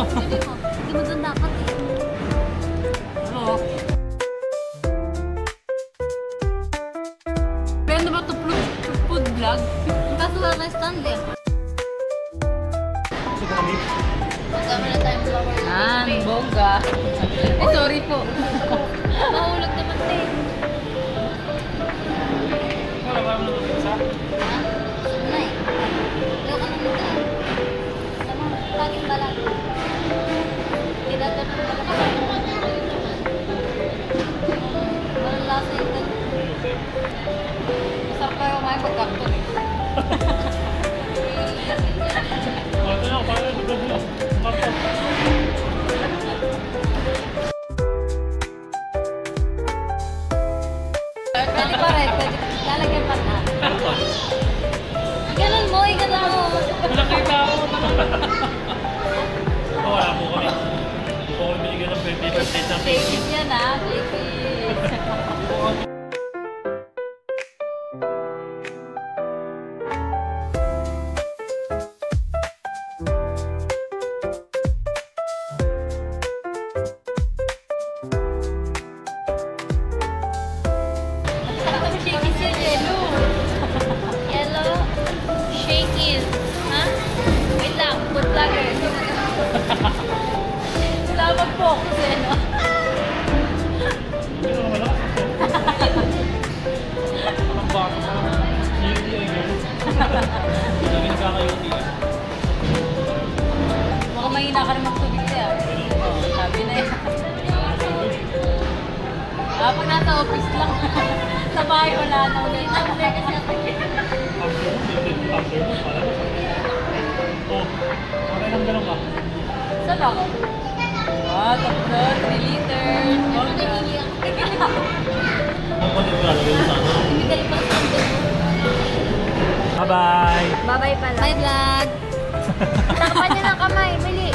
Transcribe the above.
Hindi mo doon dapat eh. Ano? Pero ba ito food vlog? Kaso wala na stand eh. Magkama na tayong flower. Bongga. Ay, sorry po. Mahulog naman din. Wala ba naman isa? Ha? Sunay. Ayaw ka naman din. Sama, laging balag. Tinatanong ka lang ako. Walang lasa ito. Masarap kayo kumain pag-karton eh. Ito na, parang ito na. Pwede pa rin. Lalagyan pa na. Ganun mo, ganun mo. Nakita ako. Wala po kami. Hindi po kami binigyan ng 20% ng Babies yan ah, babies. Yellow. Shake it. Ha? Wait lang, food vlogger. Salamat po kasi ano. Ano naman ako? Ang bata ka. Hindi ay gano'n. Hindi naging kakayuti. Mukhang mahina ka rin magtubig siya. Sabi na yan. Pag nasa office lang. Sa bahay wala na ulit. Oh, okay lang gano'n ba? Sarap. Tatlo, 3 liters. Ang pati ko lalagay mo sana. Bye-bye! Bye-bye pala. Bye vlog. Takpan niyo ng kamay, bili.